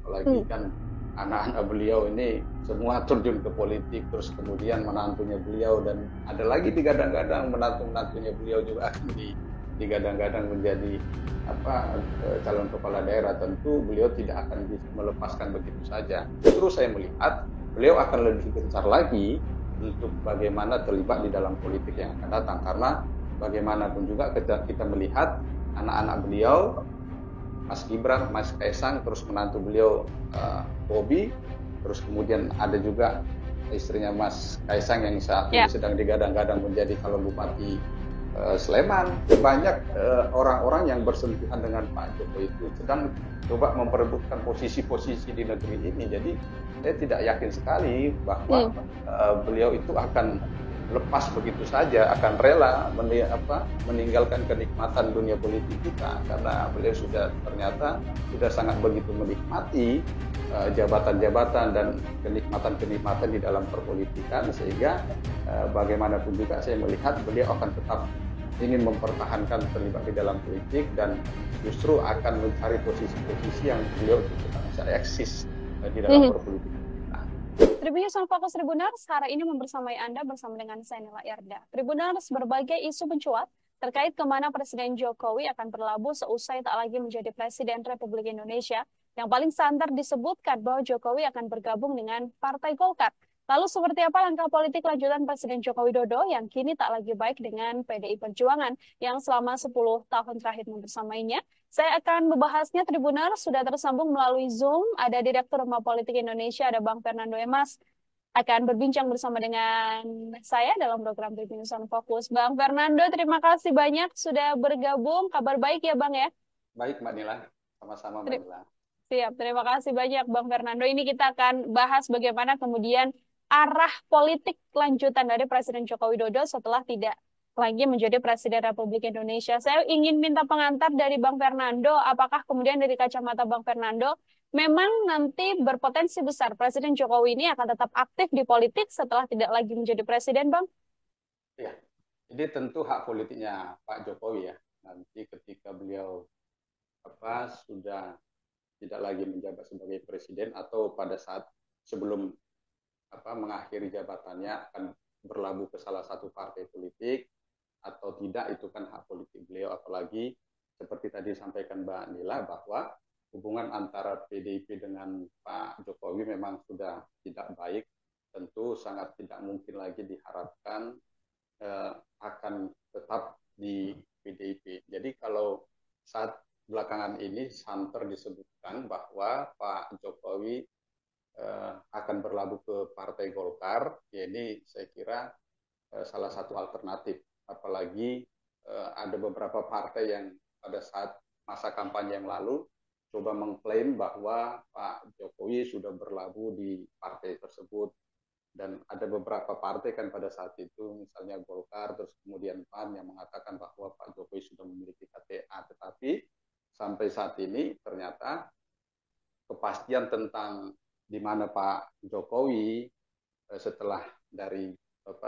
apalagi Hmm. kan anak-anak beliau ini semua terjun ke politik, terus kemudian menantunya beliau, dan ada lagi digadang-gadang menantu-menantunya beliau juga akan digadang-gadang menjadi calon kepala daerah. Tentu beliau tidak akan melepaskan begitu saja. Justru saya melihat beliau akan lebih gencar lagi untuk bagaimana terlibat di dalam politik yang akan datang, karena bagaimanapun juga kita melihat anak-anak beliau, Mas Gibran, Mas Kaisang, terus menantu beliau Bobi, terus kemudian ada juga istrinya Mas Kaisang yang saat ini Ya. sedang digadang-gadang menjadi calon bupati Sleman. Banyak orang-orang yang bersentuhan dengan Pak Jokowi itu sedang coba memperebutkan posisi-posisi di negeri ini. Jadi saya tidak yakin sekali bahwa Hmm. beliau itu akan lepas begitu saja, akan rela meninggalkan kenikmatan dunia politik kita, karena beliau ternyata sudah sangat begitu menikmati jabatan-jabatan dan kenikmatan-kenikmatan di dalam perpolitikan, sehingga bagaimanapun juga saya melihat beliau akan tetap ingin mempertahankan terlibat di dalam politik, dan justru akan mencari posisi-posisi yang beliau tidak bisa eksis di dalam Hmm. perpolitikan kita. Tribunnews on Fokus Tribuners hari ini membersamai Anda bersama dengan saya Nila Yarda. Tribuners, berbagai isu mencuat terkait kemana Presiden Jokowi akan berlabuh seusai tak lagi menjadi Presiden Republik Indonesia. Yang paling santer disebutkan bahwa Jokowi akan bergabung dengan Partai Golkar. Lalu seperti apa langkah politik lanjutan Presiden Joko Widodo yang kini tak lagi baik dengan PDI Perjuangan yang selama 10 tahun terakhir membersamainya? Saya akan membahasnya. Tribuner sudah tersambung melalui Zoom. Ada Direktur Rumah Politik Indonesia, ada Bang Fernando Emas. Akan berbincang bersama dengan saya dalam program Tribunnews on Fokus. Bang Fernando, terima kasih banyak sudah bergabung. Kabar baik ya Bang ya? Baik Mbak Nila, sama-sama Mbak Tri- Nila. Siap, terima kasih banyak Bang Fernando. Ini kita akan bahas bagaimana kemudian arah politik lanjutan dari Presiden Joko Widodo setelah tidak lagi menjadi Presiden Republik Indonesia. Saya ingin minta pengantar dari Bang Fernando, apakah kemudian dari kacamata Bang Fernando, memang nanti berpotensi besar Presiden Jokowi ini akan tetap aktif di politik setelah tidak lagi menjadi Presiden, Bang? Ya, ini tentu hak politiknya Pak Jokowi ya. Nanti ketika beliau sudah tidak lagi menjabat sebagai presiden, atau pada saat sebelum mengakhiri jabatannya akan berlabuh ke salah satu partai politik atau tidak, itu kan hak politik beliau. Apalagi seperti tadi disampaikan Mbak Nila bahwa hubungan antara PDIP dengan Pak Jokowi memang sudah tidak baik. Tentu sangat tidak mungkin lagi diharapkan akan tetap di PDIP. Jadi kalau saat belakangan ini santer disebutkan bahwa Pak Jokowi akan berlabuh ke Partai Golkar, ya ini saya kira salah satu alternatif. Apalagi ada beberapa partai yang pada saat masa kampanye yang lalu coba mengklaim bahwa Pak Jokowi sudah berlabuh di partai tersebut, dan ada beberapa partai kan pada saat itu, misalnya Golkar, terus kemudian PAN, yang mengatakan bahwa Pak Jokowi sudah memiliki KTA. Tetapi sampai saat ini ternyata kepastian tentang di mana Pak Jokowi setelah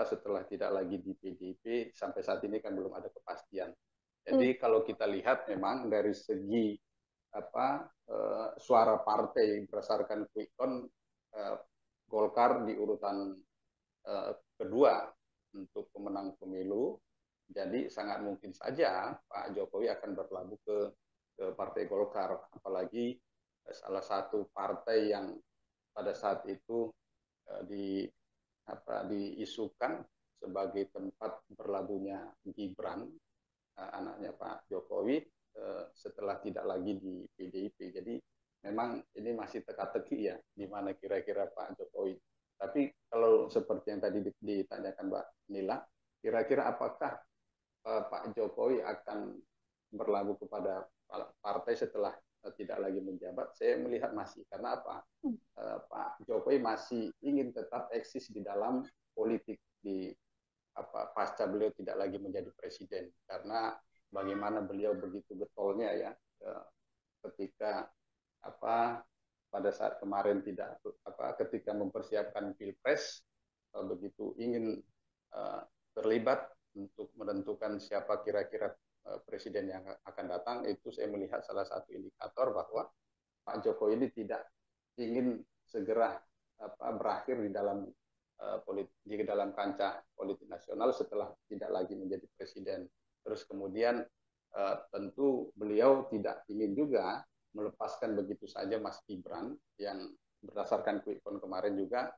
setelah tidak lagi di PDIP sampai saat ini kan belum ada kepastian. Hmm. Jadi kalau kita lihat memang dari segi suara partai berdasarkan quick count, Golkar di urutan kedua untuk pemenang pemilu. Jadi sangat mungkin saja Pak Jokowi akan berlabuh ke Partai Golkar, apalagi salah satu partai yang pada saat itu di diisukan sebagai tempat berlabuhnya Gibran, anaknya Pak Jokowi, setelah tidak lagi di PDIP. Jadi memang ini masih teka-teki ya, di mana kira-kira Pak Jokowi. Tapi kalau seperti yang tadi ditanyakan Mbak Nila, kira-kira apakah Pak Jokowi akan berlabuh kepada partai setelah tidak lagi menjabat? Saya melihat masih. Karena apa? Pak Jokowi masih ingin tetap eksis di dalam politik di pasca beliau tidak lagi menjadi presiden, karena bagaimana beliau begitu getolnya ya ketika pada saat kemarin tidak ketika mempersiapkan pilpres, begitu ingin terlibat untuk menentukan siapa kira-kira presiden yang akan datang. Itu saya melihat salah satu indikator bahwa Pak Jokowi ini tidak ingin segera berakhir di dalam di dalam kancah politik nasional setelah tidak lagi menjadi presiden. Terus kemudian tentu beliau tidak ingin juga melepaskan begitu saja Mas Gibran yang berdasarkan quick count kemarin juga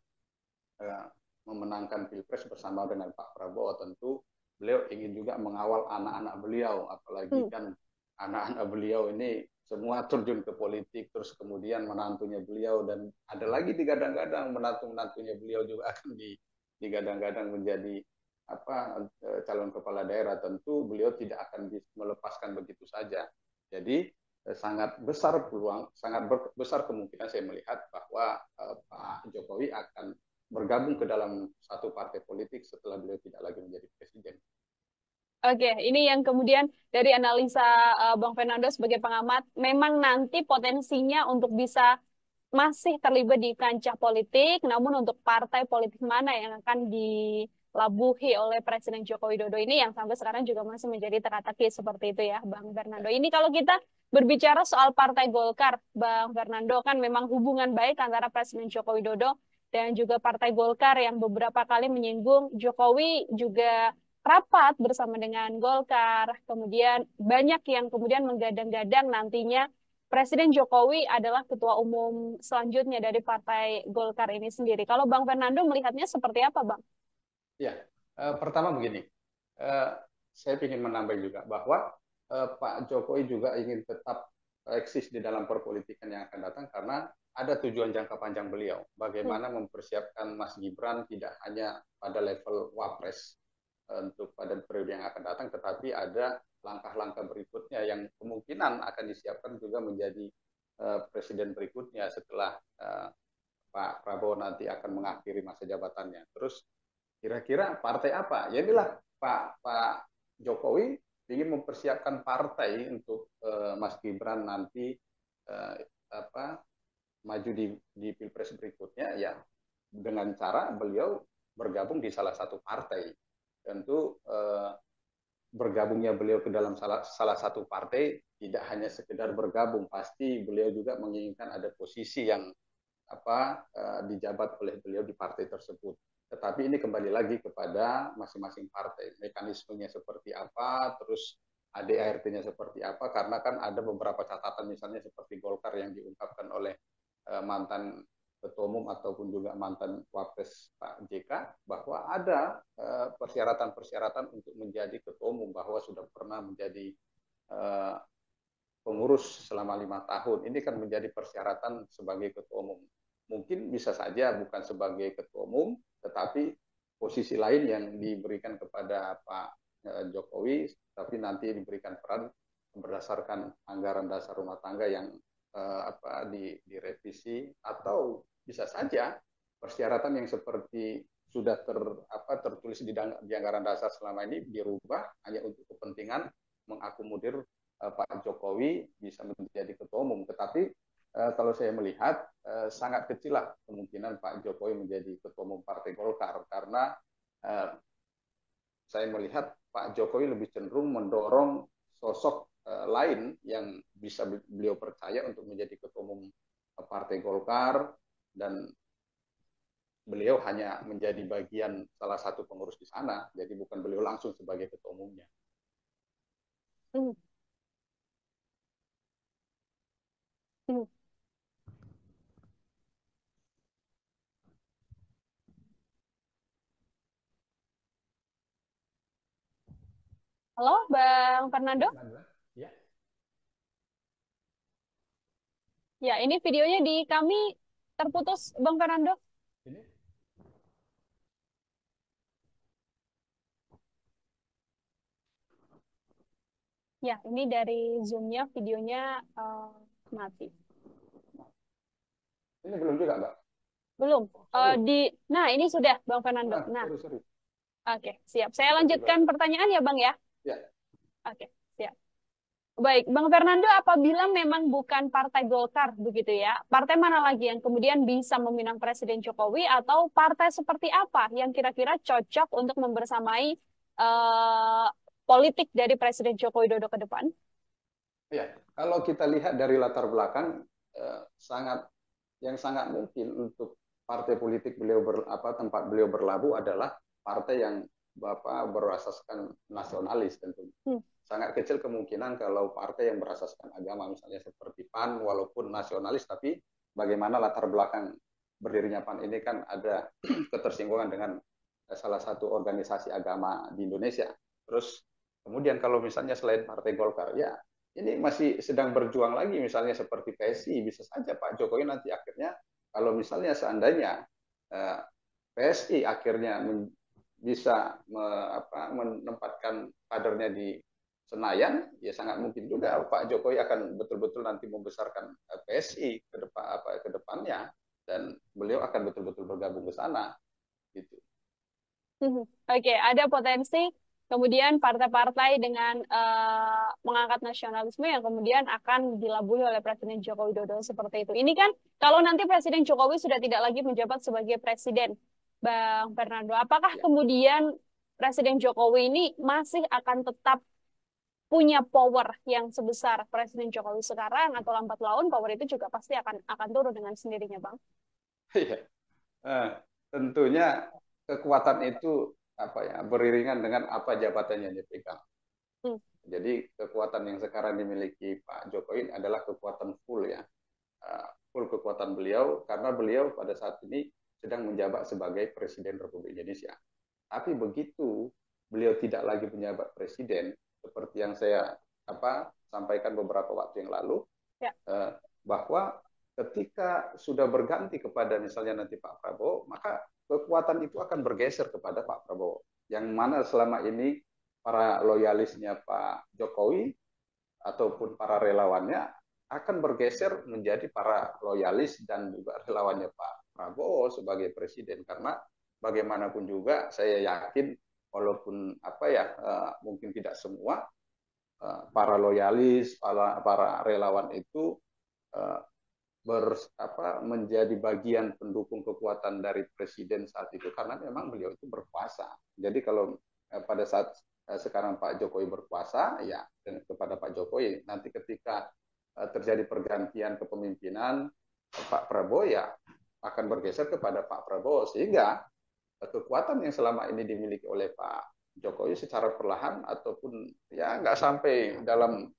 memenangkan Pilpres bersama dengan Pak Prabowo. Tentu beliau ingin juga mengawal anak-anak beliau, apalagi kan anak-anak beliau ini semua terjun ke politik, terus kemudian menantunya beliau, dan ada lagi digadang-gadang menantu-menantunya beliau juga akan digadang-gadang menjadi calon kepala daerah. Tentu beliau tidak akan melepaskan begitu saja. Jadi sangat besar peluang, sangat besar kemungkinan saya melihat bahwa Pak Jokowi akan bergabung ke dalam satu partai politik setelah beliau tidak lagi menjadi presiden. Oke, ini yang kemudian dari analisa Bang Fernando sebagai pengamat, memang nanti potensinya untuk bisa masih terlibat di kancah politik, namun untuk partai politik mana yang akan dilabuhi oleh Presiden Joko Widodo ini yang sampai sekarang juga masih menjadi teka-teki seperti itu ya, Bang Fernando. Ini kalau kita berbicara soal Partai Golkar, Bang Fernando, kan memang hubungan baik antara Presiden Joko Widodo dan juga Partai Golkar yang beberapa kali menyinggung Jokowi juga rapat bersama dengan Golkar. Kemudian banyak yang kemudian menggadang-gadang nantinya Presiden Jokowi adalah ketua umum selanjutnya dari Partai Golkar ini sendiri. Kalau Bang Fernando melihatnya seperti apa, Bang? Ya, pertama begini, saya ingin menambah juga bahwa Pak Jokowi juga ingin tetap eksis di dalam perpolitikan yang akan datang karena ada tujuan jangka panjang beliau. Bagaimana mempersiapkan Mas Gibran tidak hanya pada level wapres untuk pada periode yang akan datang, tetapi ada langkah-langkah berikutnya yang kemungkinan akan disiapkan juga menjadi presiden berikutnya setelah Pak Prabowo nanti akan mengakhiri masa jabatannya. Terus kira-kira partai apa? Ya inilah Pak Jokowi ingin mempersiapkan partai untuk Mas Gibran nanti maju di Pilpres berikutnya ya dengan cara beliau bergabung di salah satu partai. Tentu bergabungnya beliau ke dalam salah satu partai tidak hanya sekedar bergabung, pasti beliau juga menginginkan ada posisi yang dijabat oleh beliau di partai tersebut. Tetapi ini kembali lagi kepada masing-masing partai, mekanismenya seperti apa, terus ADART-nya seperti apa, karena kan ada beberapa catatan misalnya seperti Golkar yang diungkapkan oleh mantan ketua umum ataupun juga mantan wapres Pak JK bahwa ada persyaratan-persyaratan untuk menjadi ketua umum, bahwa sudah pernah menjadi pengurus selama 5 tahun. Ini kan menjadi persyaratan sebagai ketua umum. Mungkin bisa saja bukan sebagai ketua umum, tetapi posisi lain yang diberikan kepada Pak Jokowi, tapi nanti diberikan peran berdasarkan anggaran dasar rumah tangga yang direvisi, atau bisa saja persyaratan yang seperti sudah tertulis di anggaran dasar selama ini dirubah hanya untuk kepentingan mengakomodir Pak Jokowi bisa menjadi ketua umum. Tetapi kalau saya melihat sangat kecil lah kemungkinan Pak Jokowi menjadi ketua umum Partai Golkar, karena saya melihat Pak Jokowi lebih cenderung mendorong sosok lain yang bisa beliau percaya untuk menjadi ketua umum Partai Golkar, dan beliau hanya menjadi bagian salah satu pengurus di sana, jadi bukan beliau langsung sebagai ketua umumnya. Halo, Bang Fernando? Ya. Ya, ini videonya di kami terputus, Bang Fernando. Ini? Ya, ini dari Zoom-nya, videonya mati. Ini belum juga, Mbak? Belum. Nah, ini sudah, Bang Fernando. Nah, sorry. Oke, siap. Saya lanjutkan pertanyaan ya, Bang ya? Ya. Oke, siap. Baik, Bang Fernando, apabila memang bukan Partai Golkar, begitu ya, partai mana lagi yang kemudian bisa meminang Presiden Jokowi, atau partai seperti apa yang kira-kira cocok untuk membersamai politik dari Presiden Joko Widodo ke depan? Ya, kalau kita lihat dari latar belakang sangat yang sangat mungkin untuk partai politik beliau tempat beliau berlabuh adalah partai yang berasaskan nasionalis tentunya. Sangat kecil kemungkinan kalau partai yang berasaskan agama misalnya seperti PAN walaupun nasionalis tapi bagaimana latar belakang berdirinya PAN ini kan ada ketersinggungan dengan salah satu organisasi agama di Indonesia. Terus kemudian kalau misalnya selain Partai Golkar, ya ini masih sedang berjuang lagi misalnya seperti PSI, bisa saja Pak Jokowi nanti akhirnya kalau misalnya seandainya PSI akhirnya bisa menempatkan kadernya di Senayan, ya sangat mungkin juga Pak Jokowi akan betul-betul nanti membesarkan PSI ke depannya dan beliau akan betul-betul bergabung ke sana gitu. Oke, ada potensi kemudian partai-partai dengan mengangkat nasionalisme yang kemudian akan dilabui oleh Presiden Joko Widodo seperti itu. Ini kan kalau nanti Presiden Jokowi sudah tidak lagi menjabat sebagai presiden, Bang Fernando, apakah Ya. kemudian Presiden Jokowi ini masih akan tetap punya power yang sebesar Presiden Jokowi sekarang atau lambat laun power itu juga pasti akan turun dengan sendirinya, Bang? Iya. Tentunya kekuatan itu beriringan dengan apa jabatannya yang dipegang. Jadi kekuatan yang sekarang dimiliki Pak Jokowi adalah kekuatan full ya, full kekuatan beliau karena beliau pada saat ini sedang menjabat sebagai Presiden Republik Indonesia. Tapi begitu beliau tidak lagi menjabat presiden, seperti yang saya sampaikan beberapa waktu yang lalu, ya. Bahwa ketika sudah berganti kepada misalnya nanti Pak Prabowo, maka kekuatan itu akan bergeser kepada Pak Prabowo. Yang mana selama ini para loyalisnya Pak Jokowi ataupun para relawannya akan bergeser menjadi para loyalis dan juga relawannya Pak Prabowo sebagai presiden. Karena bagaimanapun juga saya yakin walaupun mungkin tidak semua para loyalis, para relawan itu menjadi bagian pendukung kekuatan dari presiden saat itu karena memang beliau itu berkuasa. Jadi kalau pada saat sekarang Pak Jokowi berkuasa, ya kepada Pak Jokowi. Nanti ketika terjadi pergantian kepemimpinan, Pak Prabowo ya akan bergeser kepada Pak Prabowo sehingga kekuatan yang selama ini dimiliki oleh Pak Jokowi secara perlahan ataupun ya nggak sampai dalam,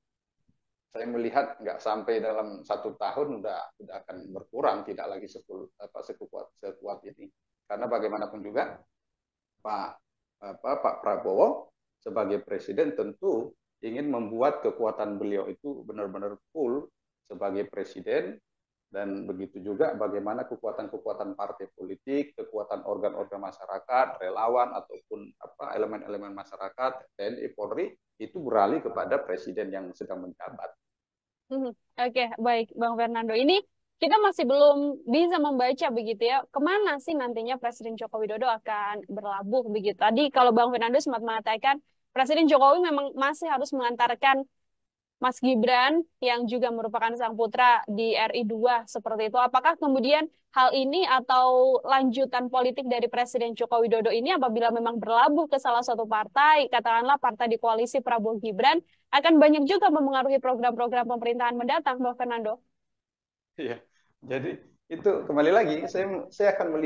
saya melihat nggak sampai dalam 1 tahun udah akan berkurang, tidak lagi sekuat ini. Karena bagaimanapun juga Pak Prabowo sebagai presiden tentu ingin membuat kekuatan beliau itu benar-benar full sebagai presiden. Dan begitu juga bagaimana kekuatan-kekuatan partai politik, kekuatan organ-organ masyarakat, relawan ataupun elemen-elemen masyarakat, TNI, Polri itu beralih kepada presiden yang sedang menjabat. Oke, baik Bang Fernando. Ini kita masih belum bisa membaca begitu ya, kemana sih nantinya Presiden Joko Widodo akan berlabuh begitu. Tadi kalau Bang Fernando sempat mengatakan Presiden Jokowi memang masih harus mengantarkan Mas Gibran yang juga merupakan sang putra di RI 2 seperti itu. Apakah kemudian hal ini atau lanjutan politik dari Presiden Joko Widodo ini apabila memang berlabuh ke salah satu partai, katakanlah partai di koalisi Prabowo Gibran, akan banyak juga mempengaruhi program-program pemerintahan mendatang, Bang Fernando? Iya, jadi itu kembali lagi saya akan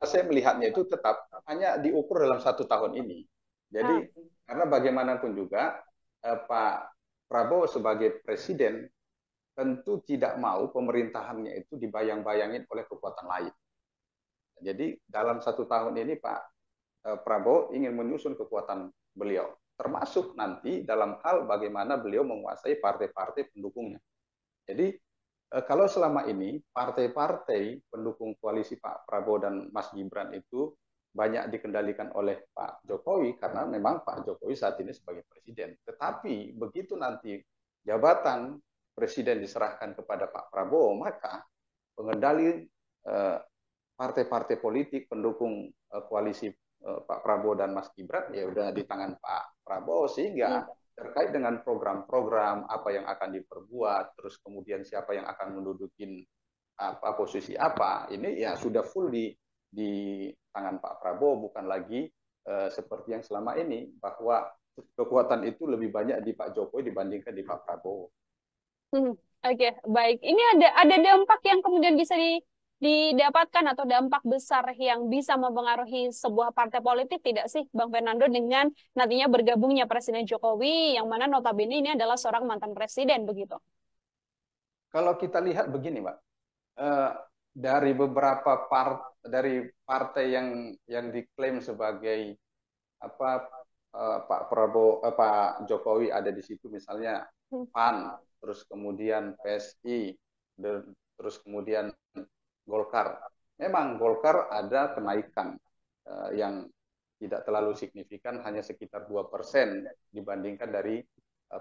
saya melihatnya itu tetap hanya diukur dalam 1 tahun ini. Jadi karena bagaimanapun juga Pak Prabowo sebagai presiden tentu tidak mau pemerintahannya itu dibayang-bayangin oleh kekuatan lain. Jadi dalam 1 tahun ini Pak Prabowo ingin menyusun kekuatan beliau, termasuk nanti dalam hal bagaimana beliau menguasai partai-partai pendukungnya. Jadi kalau selama ini partai-partai pendukung koalisi Pak Prabowo dan Mas Gibran itu banyak dikendalikan oleh Pak Jokowi karena memang Pak Jokowi saat ini sebagai presiden. Tetapi begitu nanti jabatan presiden diserahkan kepada Pak Prabowo, maka pengendali partai-partai politik pendukung koalisi Pak Prabowo dan Mas Gibran ya udah di tangan Pak Prabowo, sehingga terkait dengan program-program apa yang akan diperbuat, terus kemudian siapa yang akan mendudukin posisi apa, ini ya sudah full di tangan Pak Prabowo, bukan lagi seperti yang selama ini bahwa kekuatan itu lebih banyak di Pak Jokowi dibandingkan di Pak Prabowo. Oke, baik. Ini ada dampak yang kemudian bisa didapatkan atau dampak besar yang bisa mempengaruhi sebuah partai politik tidak sih, Bang Fernando, dengan nantinya bergabungnya Presiden Jokowi yang mana notabene ini adalah seorang mantan presiden begitu. Kalau kita lihat begini, Mbak, eh, dari dari partai yang diklaim sebagai apa Pak Prabowo, Pak Jokowi ada di situ, misalnya Hmm. PAN, terus kemudian PSI, terus kemudian Golkar. Memang Golkar ada kenaikan yang tidak terlalu signifikan, hanya sekitar 2% dibandingkan dari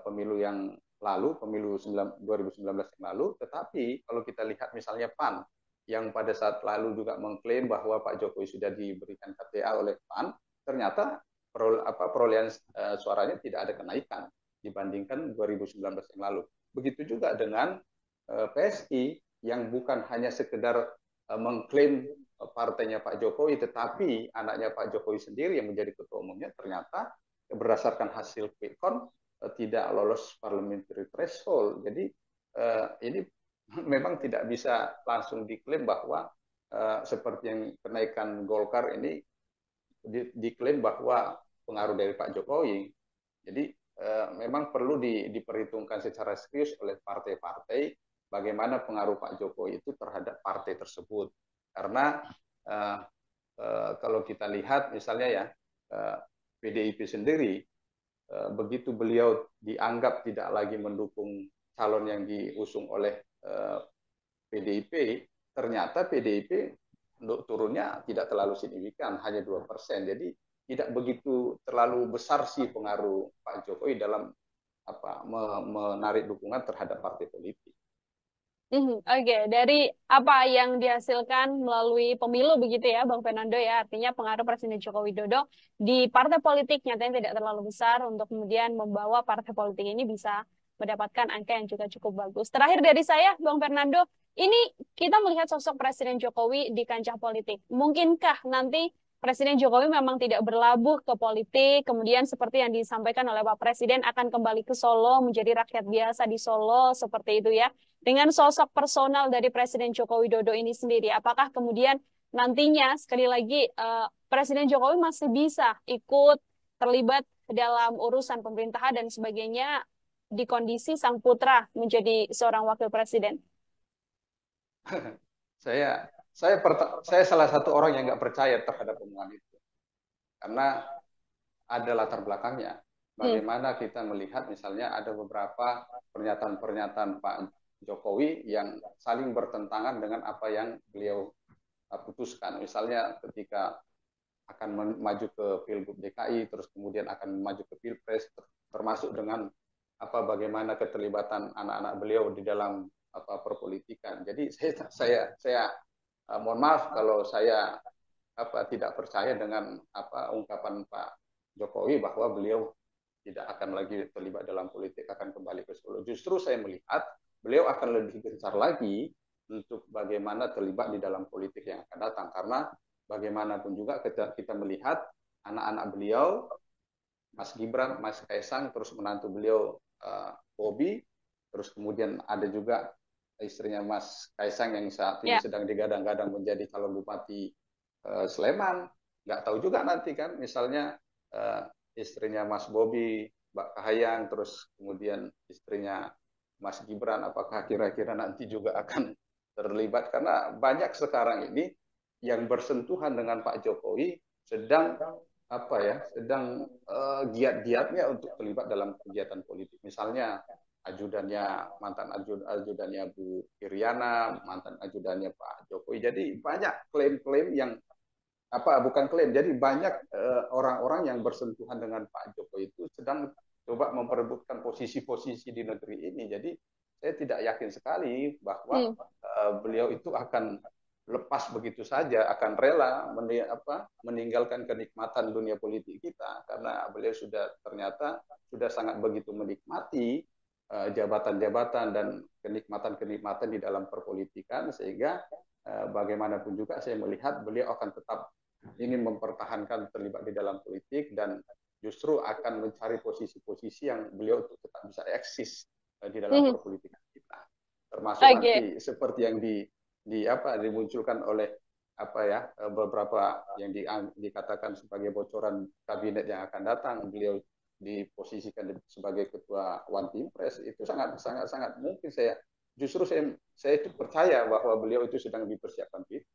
pemilu yang lalu, pemilu 2019 yang lalu. Tetapi kalau kita lihat misalnya PAN, yang pada saat lalu juga mengklaim bahwa Pak Jokowi sudah diberikan KTA oleh PAN, ternyata perolehan suaranya tidak ada kenaikan dibandingkan 2019 yang lalu. Begitu juga dengan PSI yang bukan hanya sekedar mengklaim partainya Pak Jokowi, tetapi anaknya Pak Jokowi sendiri yang menjadi ketua umumnya ternyata berdasarkan hasil quick count tidak lolos parliamentary threshold. Jadi ini memang tidak bisa langsung diklaim bahwa seperti yang kenaikan Golkar ini diklaim bahwa pengaruh dari Pak Jokowi. Jadi memang perlu diperhitungkan secara serius oleh partai-partai bagaimana pengaruh Pak Jokowi itu terhadap partai tersebut. Karena uh, kalau kita lihat misalnya ya PDIP sendiri begitu beliau dianggap tidak lagi mendukung calon yang diusung oleh PDIP, ternyata PDIP untuk turunnya tidak terlalu signifikan, hanya 2%. Jadi tidak begitu terlalu besar sih pengaruh Pak Jokowi dalam menarik dukungan terhadap partai politik. Oke, dari apa yang dihasilkan melalui pemilu begitu ya, Bang Fernando ya, artinya pengaruh Presiden Joko Widodo di partai politik nyatanya tidak terlalu besar untuk kemudian membawa partai politik ini bisa mendapatkan angka yang juga cukup bagus. Terakhir dari saya, Bang Fernando, ini kita melihat sosok Presiden Jokowi di kancah politik. Mungkinkah nanti Presiden Jokowi memang tidak berlabuh ke politik, kemudian seperti yang disampaikan oleh Pak Presiden akan kembali ke Solo, menjadi rakyat biasa di Solo, seperti itu ya dengan sosok personal dari Presiden Joko Widodo ini sendiri, apakah kemudian nantinya sekali lagi Presiden Jokowi masih bisa ikut terlibat dalam urusan pemerintahan dan sebagainya di kondisi sang putra menjadi seorang wakil presiden? saya saya salah satu orang yang nggak percaya terhadap omongan itu karena ada latar belakangnya. Hmm. Bagaimana kita melihat misalnya ada beberapa pernyataan-pernyataan Pak Jokowi yang saling bertentangan dengan apa yang beliau putuskan. Misalnya ketika akan maju ke Pilgub DKI, terus kemudian akan maju ke Pilpres, termasuk dengan bagaimana keterlibatan anak-anak beliau di dalam perpolitikan. Jadi saya mohon maaf kalau saya tidak percaya dengan ungkapan Pak Jokowi bahwa beliau tidak akan lagi terlibat dalam politik, akan kembali ke Solo. Justru saya melihat beliau akan lebih gencar lagi untuk bagaimana terlibat di dalam politik yang akan datang. Karena bagaimanapun juga kita melihat anak-anak beliau, Mas Gibran, Mas Kaisang, terus menantu beliau Bobi, terus kemudian ada juga istrinya Mas Kaisang yang saat ini Ya, sedang digadang-gadang menjadi calon bupati Sleman. Nggak tahu juga nanti kan, misalnya istrinya Mas Bobi, Mbak Kahayang, terus kemudian istrinya Mas Gibran, apakah kira-kira nanti juga akan terlibat? Karena banyak sekarang ini yang bersentuhan dengan Pak Jokowi sedang sedang giat-giatnya untuk terlibat dalam kegiatan politik. Misalnya ajudannya mantan ajudannya Bu Iriana, mantan ajudannya Pak Jokowi. Jadi banyak klaim-klaim yang bukan klaim. Jadi banyak orang-orang yang bersentuhan dengan Pak Jokowi itu sedang coba memperebutkan posisi-posisi di negeri ini. Jadi saya tidak yakin sekali bahwa hmm. beliau itu akan lepas begitu saja, akan rela meninggalkan kenikmatan dunia politik kita karena beliau ternyata sudah sangat begitu menikmati jabatan-jabatan dan kenikmatan-kenikmatan di dalam perpolitikan sehingga bagaimanapun juga saya melihat beliau akan tetap ingin mempertahankan terlibat di dalam politik dan justru akan mencari posisi-posisi yang beliau tetap bisa eksis di dalam perpolitikan kita, termasuk nanti seperti yang dimunculkan oleh beberapa yang dikatakan sebagai bocoran kabinet yang akan datang, beliau diposisikan sebagai ketua One Team Press, itu sangat mungkin. Saya itu percaya bahwa beliau itu sedang dipersiapkan itu.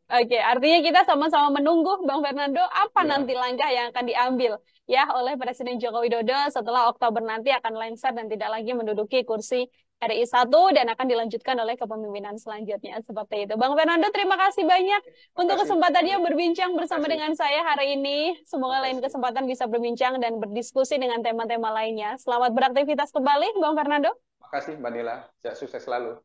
Oke, artinya kita sama-sama menunggu Bang Fernando apa nanti langkah yang akan diambil ya oleh Presiden Joko Widodo setelah Oktober nanti akan lengser dan tidak lagi menduduki kursi RI 1 dan akan dilanjutkan oleh kepemimpinan selanjutnya seperti itu. Bang Fernando, terima kasih banyak untuk kesempatannya berbincang bersama dengan saya hari ini. Semoga lain kesempatan bisa berbincang dan berdiskusi dengan tema-tema lainnya. Selamat beraktivitas kembali, Bang Fernando. Terima kasih, Mbak Nila. Sukses selalu.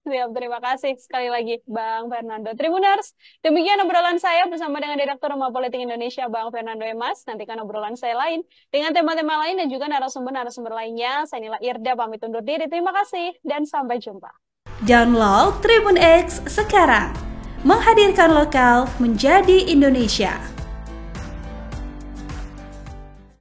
Siap, terima kasih sekali lagi Bang Fernando. Tribuners, demikian obrolan saya bersama dengan Direktur Rumah Politik Indonesia Bang Fernando Emas. Nantikan obrolan saya lain dengan tema-tema lain dan juga narasumber-narasumber lainnya. Saya Nila Irda pamit undur diri. Terima kasih dan sampai jumpa. Download Tribun X sekarang. Menghadirkan lokal menjadi Indonesia.